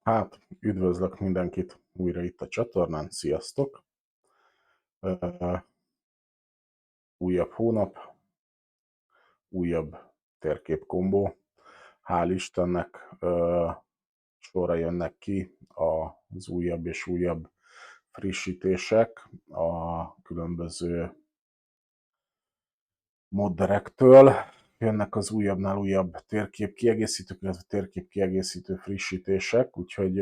Hát, üdvözlök mindenkit újra itt a csatornán, sziasztok! Újabb hónap, újabb térképkombó. Hál' Istennek sorra jönnek ki az újabb és újabb frissítések a különböző modderektől. Jönnek az újabbnál újabb térképkiegészítők, illetve térképkiegészítő frissítések, úgyhogy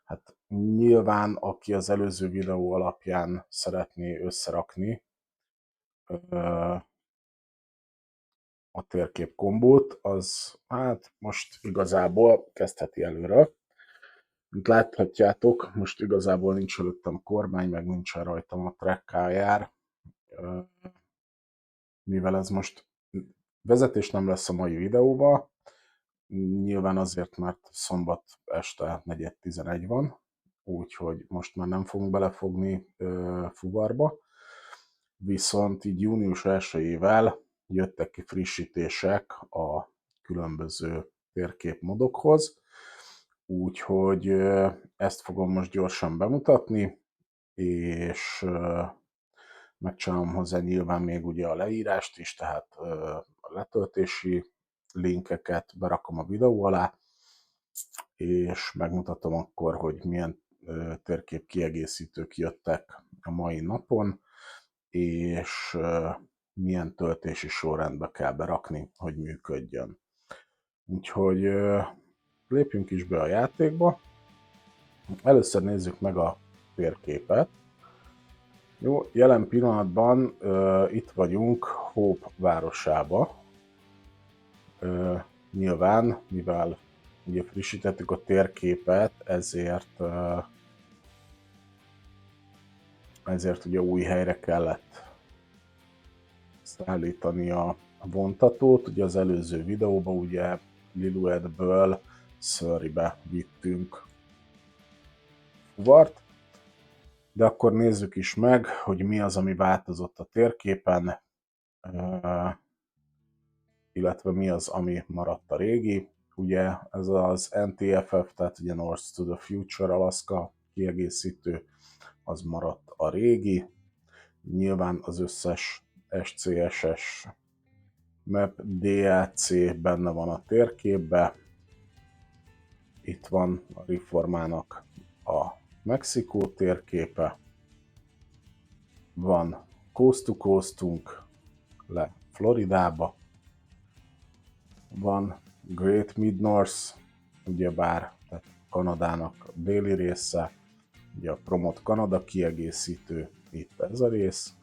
hát nyilván, aki az előző videó alapján szeretné összerakni a térkép kombót, az hát most igazából kezdheti előre. Mint láthatjátok, most igazából nincs előttem kormány, meg nincsen rajtam a track mivel ez most vezetés nem lesz a mai videóban, nyilván azért, mert szombat este 4:11 van, úgyhogy most már nem fogunk belefogni fuvarba, viszont így június 1-ével jöttek ki frissítések a különböző térképmodokhoz, úgyhogy ezt fogom most gyorsan bemutatni, és megcsinálom hozzá nyilván még ugye a leírást is, tehát a letöltési linkeket berakom a videó alá, és megmutatom akkor, hogy milyen térkép kiegészítők jöttek a mai napon, és milyen töltési sorrendbe kell berakni, hogy működjön. Úgyhogy lépjünk is be a játékba. Először nézzük meg a térképet. Jó, jelen pillanatban itt vagyunk Hope városába. Nyilván, mivel ugye frissítettük a térképet, ezért ugye új helyre kellett szállítani a vontatót. Ugye az előző videóban ugye Lillooetből Surreybe vittünk fuvart, de akkor nézzük is meg, hogy mi az, ami változott a térképen, illetve mi az, ami maradt a régi. Ugye ez az NTFF, tehát ugye North to the Future Alaska kiegészítő, az maradt a régi. Nyilván az összes SCSS map DLC benne van a térképbe. Itt van a Reformának a Mexikó térképe. Van Coast to Coastunk le Floridába. Van Great Mid-North, ugyebár tehát Kanadának a déli része, ugye a Promot Kanada kiegészítő, itt ez a rész,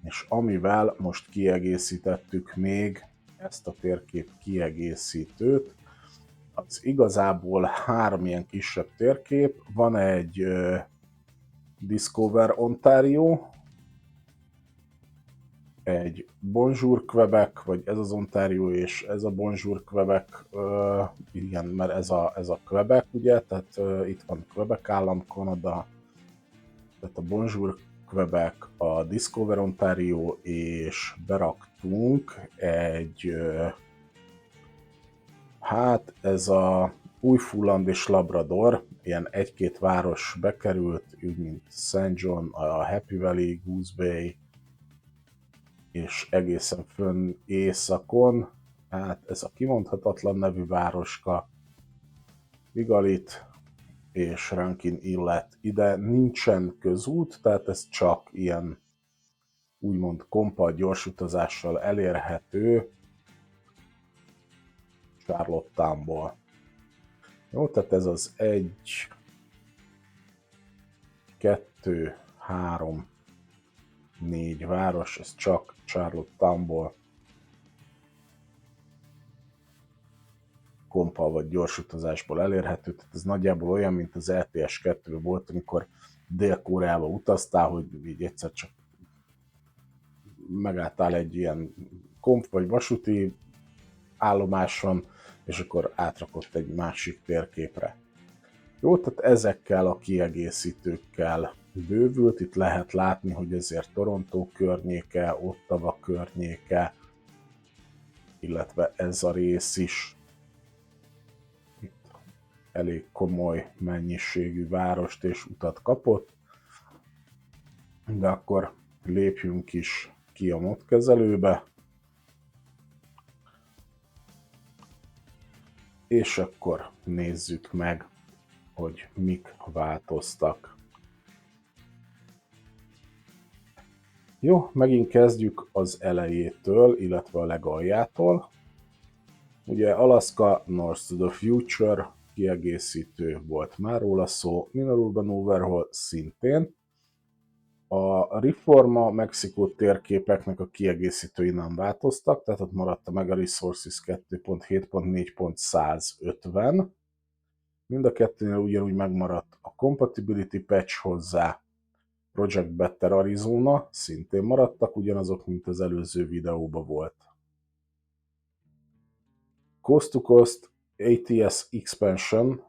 és amivel most kiegészítettük még ezt a térkép kiegészítőt, az igazából 3 ilyen kisebb térkép, van egy Discover Ontario, egy Bonjour Quebec, vagy ez az Ontario és ez a Bonjour Quebec, igen, mert ez a Quebec, ugye, tehát itt van Quebec állam, Kanada, tehát a Bonjour Quebec, a Discover Ontario, és beraktunk egy, hát ez a Új-Fulland és Labrador, ilyen egy-két város bekerült, úgy mint St. John, a Happy Valley, Goose Bay, és egészen fönn északon, hát ez a kimondhatatlan nevű városka, Vigalit és Rankin Inlet. Ide nincsen közút, tehát ez csak ilyen úgymond kompa gyorsutazással elérhető Charlottetownból. Jó, tehát ez az 1, 2, 3, 4 város, ez csak Charlottetownból kompa vagy gyorsutazásból elérhető, tehát ez nagyjából olyan, mint az LTS 2 volt, amikor Dél-Koreába utaztál, hogy így egyszer csak megálltál egy ilyen komp vagy vasúti állomáson, és akkor átrakott egy másik térképre. Jó, tehát ezekkel a kiegészítőkkel bővült, itt lehet látni, hogy ezért Toronto környéke, Ottawa környéke, illetve ez a rész is. Itt elég komoly mennyiségű várost és utat kapott, de akkor lépjünk is ki a modkezelőbe, és akkor nézzük meg, hogy mik változtak. Jó, megint kezdjük az elejétől, illetve a legaljától. Ugye Alaska North to the Future kiegészítő volt már róla szó, Minor Urban Overhaul szintén. A Reforma Mexikó térképeknek a kiegészítői nem változtak, tehát ott maradt meg a Resources 2.7.4.150. Mind a kettőnél ugyanúgy megmaradt a Compatibility Patch hozzá, Project Better Arizona szintén maradtak ugyanazok, mint az előző videóban volt. Coast to Coast ATS Expansion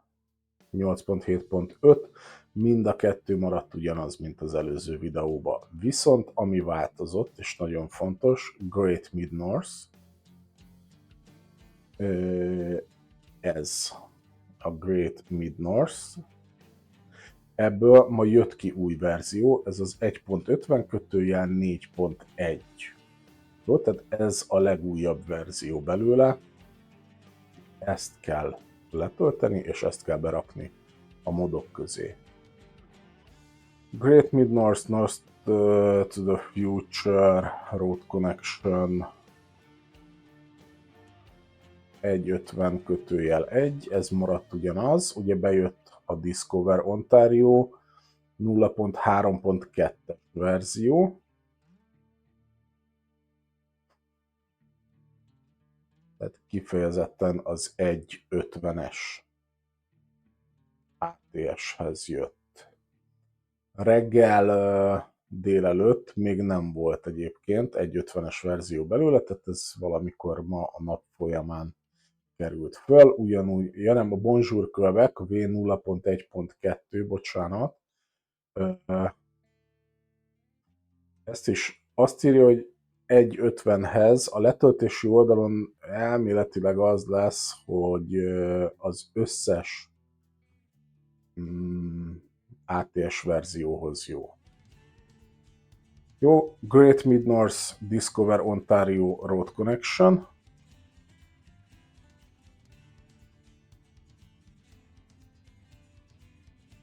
8.7.5, mind a kettő maradt ugyanaz, mint az előző videóban. Viszont ami változott, és nagyon fontos, Great Mid-North, ez a Great Mid-North, ebből ma jött ki új verzió, ez az 1.50/4.1. Jó, tehát ez a legújabb verzió belőle, ezt kell letölteni, és ezt kell berakni a modok közé. Great Mid-North, North to the Future, Road Connection 1.50/1, ez maradt ugyanaz, ugye bejött a Discover Ontario 0.3.2 verzió. Tehát kifejezetten az 1.50-es ATS-hez jött. Reggel délelőtt még nem volt egyébként 1.50-es verzió belőle, tehát ez valamikor ma a nap folyamán került föl. Ugyanúgy, ja nem, a Bonjour Quebec V0.1.2, bocsánat. Ezt is azt írja, hogy 1.50-hez a letöltési oldalon elméletileg az lesz, hogy az összes ATS verzióhoz jó. Jó, Great Mid-North Discover Ontario Road Connection.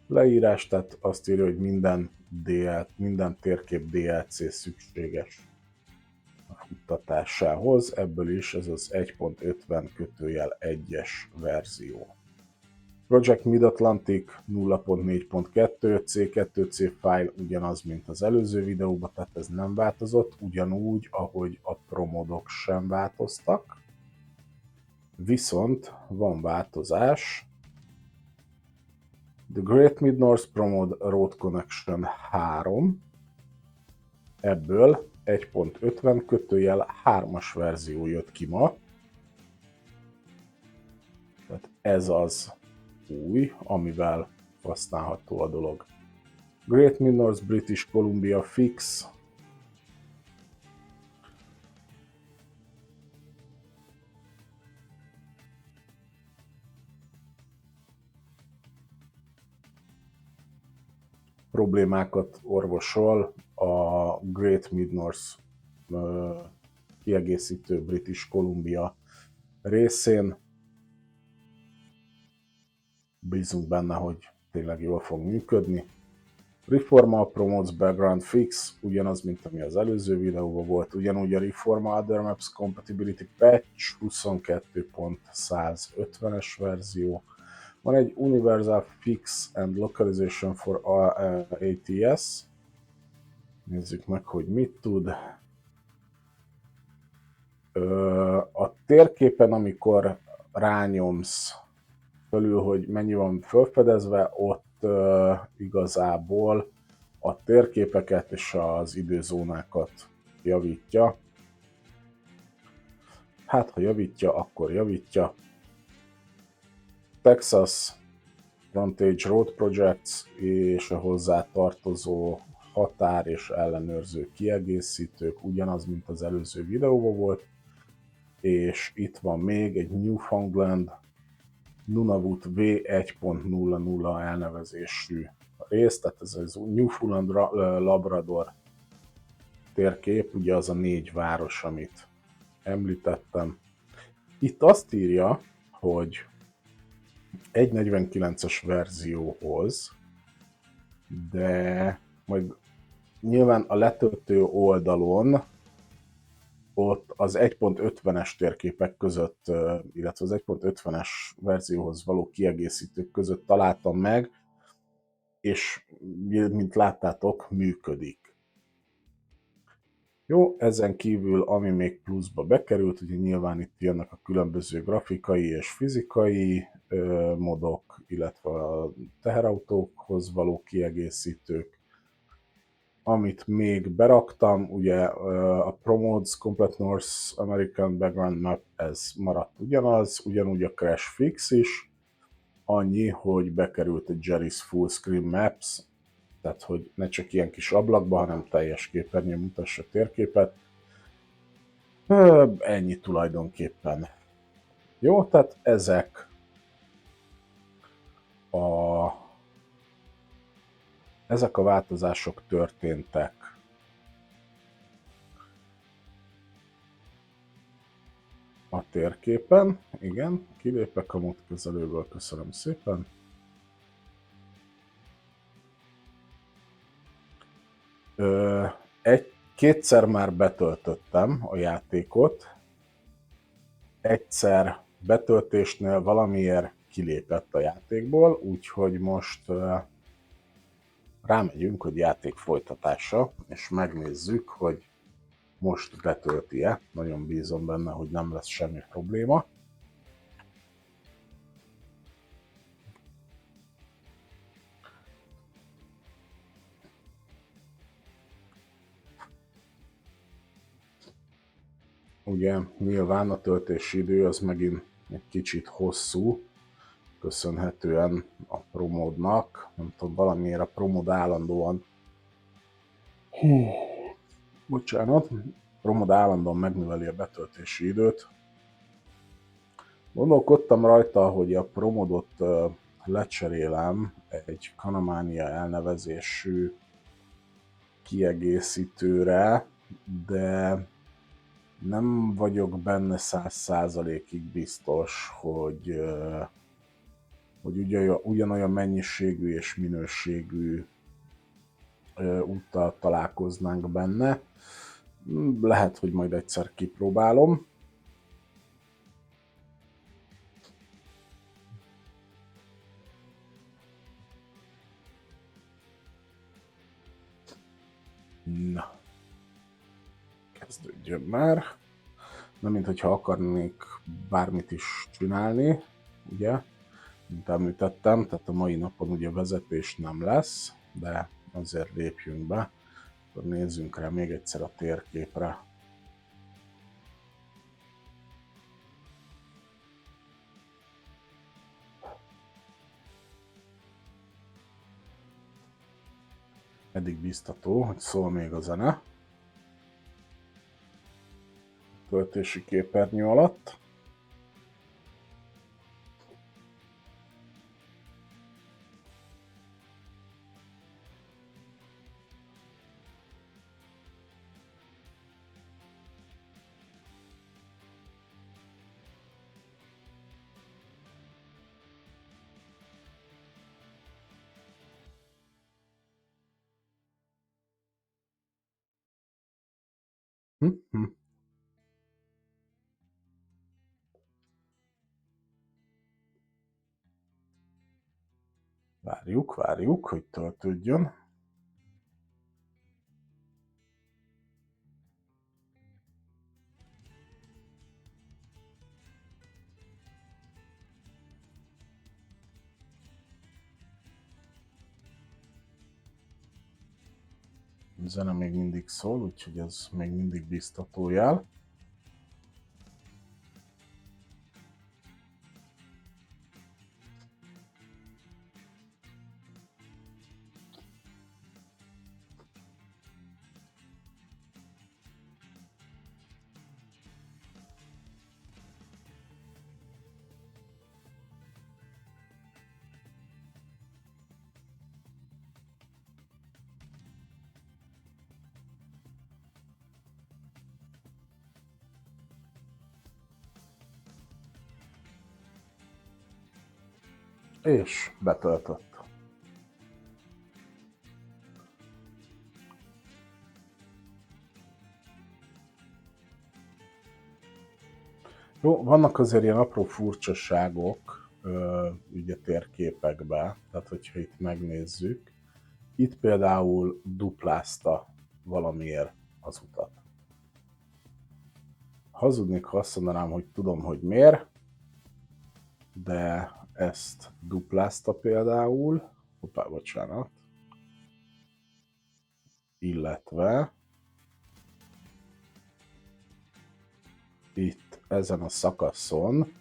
Leírás, tehát azt írja, hogy minden térkép DLC szükséges a futtatásához, ebből is ez az 1.50/1-es verzió. Project Mid-Atlantic 0.4.2, C2C file ugyanaz, mint az előző videóban, tehát ez nem változott, ugyanúgy, ahogy a promodok sem változtak. Viszont van változás. The Great Mid-North Promod Road Connection 3, ebből 1.50/3-as verzió jött ki ma. Tehát ez az új, amivel használható a dolog. Great Mid-North British Columbia Fix. Problémákat orvosol a Great Mid-North kiegészítő British Columbia részén. Bízunk benne, hogy tényleg jól fog működni. Reforma Promotes Background Fix, ugyanaz, mint ami az előző videóban volt, ugyanúgy a Reforma Other Maps Compatibility Patch 22.150-es verzió. Van egy Universal Fix and Localization for ATS. Nézzük meg, hogy mit tud. A térképen, amikor rányomsz fölül, hogy mennyi van felfedezve, ott igazából a térképeket és az időzónákat javítja. Hát, ha javítja, akkor javítja. Texas Frontage Road Projects és a hozzá tartozó határ és ellenőrző kiegészítők ugyanaz, mint az előző videóban volt. És itt van még egy Newfoundland Nunavut V1.00 elnevezésű rész, tehát ez az Newfoundland Labrador térkép, ugye az a 4 város, amit említettem. Itt azt írja, hogy 1.49-es verzióhoz, de majd nyilván a letöltő oldalon ott az 1.50-es térképek között, illetve az 1.50-es verzióhoz való kiegészítők között találtam meg, és mint láttátok, működik. Jó, ezen kívül, ami még pluszba bekerült, ugye nyilván itt jönnek a különböző grafikai és fizikai modok, illetve a teherautókhoz való kiegészítők. Amit még beraktam, ugye a Promodes Complete North American Background Map, ez maradt ugyanaz, ugyanúgy a Crash Fix is, annyi, hogy bekerült egy Jerry's Full Screen Maps, tehát hogy ne csak ilyen kis ablakba, hanem teljes képernyőn mutassa a térképet. Ennyi tulajdonképpen. Jó, tehát ezek a változások történtek. A térképen, igen, kilépek a módkezelőből, köszönöm szépen. Kétszer már betöltöttem a játékot, egyszer betöltésnél valamiért kilépett a játékból, úgyhogy most rámegyünk, hogy játék folytatása, és megnézzük, hogy most betölti-e. Nagyon bízom benne, hogy nem lesz semmi probléma. Ugye nyilván a töltési idő az megint egy kicsit hosszú, köszönhetően a Promodnak. Nem tudom, valamiért a Promod állandóan Promod állandóan megnöveli a betöltési időt. Gondolkodtam rajta, hogy a Promodot lecserélem egy Kanamania elnevezésű kiegészítőre, de nem vagyok benne 100%-ig biztos, hogy ugyanolyan mennyiségű és minőségű úttal találkoznánk benne. Lehet, hogy majd egyszer kipróbálom. Na, kezdődjön már. Na, minthogyha akarnék bármit is csinálni, ugye, mint említettem, tehát a mai napon ugye vezetés nem lesz, de azért lépjünk be, akkor nézzünk rá még egyszer a térképre. Eddig biztató, hogy szól még a zene. Töltési képernyő alatt. Várjuk, hogy töltődjön. A zene még mindig szól, úgyhogy ez még mindig biztató jel. És betöltött. Jó, vannak azért ilyen apró furcsaságok, ugye térképekben, tehát hogyha itt megnézzük, itt például duplázta valamiért az utat. Hazudnék, ha azt mondanám, hogy tudom, hogy miért, de ezt duplázta például, hoppá, bocsánat, illetve itt ezen a szakaszon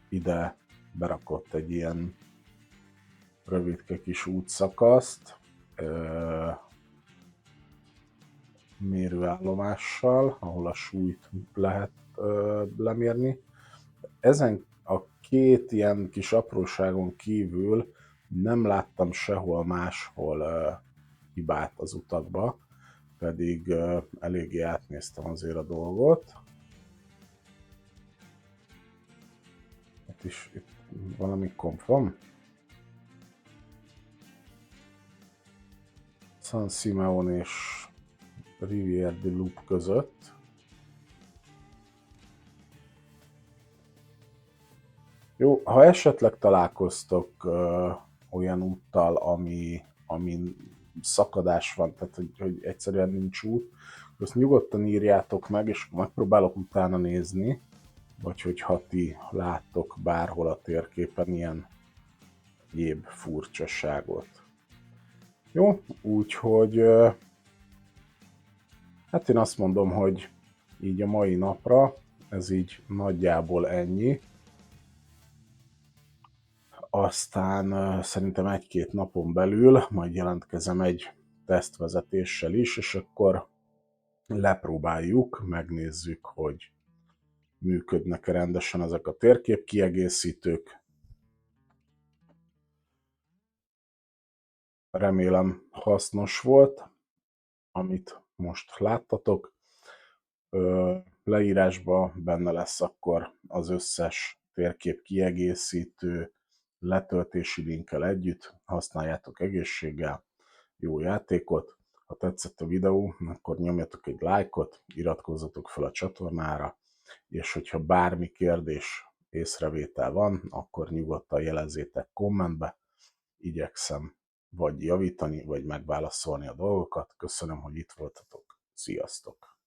ide berakott egy ilyen rövidke kis útszakaszt, mérőállomással, ahol a súlyt lehet lemérni. Ezen a két ilyen kis apróságon kívül nem láttam sehol máshol hibát az utakba, pedig eléggé átnéztem azért a dolgot. Itt valami komp van. San Simeon és Rivière de Loup között. Jó, ha esetleg találkoztok olyan úttal, ami szakadás van, tehát hogy egyszerűen nincs út, azt nyugodtan írjátok meg, és megpróbálok utána nézni, vagy hogyha ti láttok bárhol a térképen ilyen egyéb furcsaságot. Jó, úgyhogy hát én azt mondom, hogy így a mai napra ez így nagyjából ennyi. Aztán szerintem egy-két napon belül majd jelentkezem egy tesztvezetéssel is, és akkor lepróbáljuk, megnézzük, hogy működnek-e rendesen ezek a térképkiegészítők. Remélem hasznos volt, amit most láttatok. Leírásban benne lesz akkor az összes térkép kiegészítő letöltési linkkel együtt. Használjátok egészséggel, jó játékot! Ha tetszett a videó, akkor nyomjatok egy lájkot, iratkozzatok fel a csatornára, és hogyha bármi kérdés, észrevétel van, akkor nyugodtan jelezzétek kommentbe, igyekszem vagy javítani, vagy megválaszolni a dolgokat. Köszönöm, hogy itt voltatok. Sziasztok!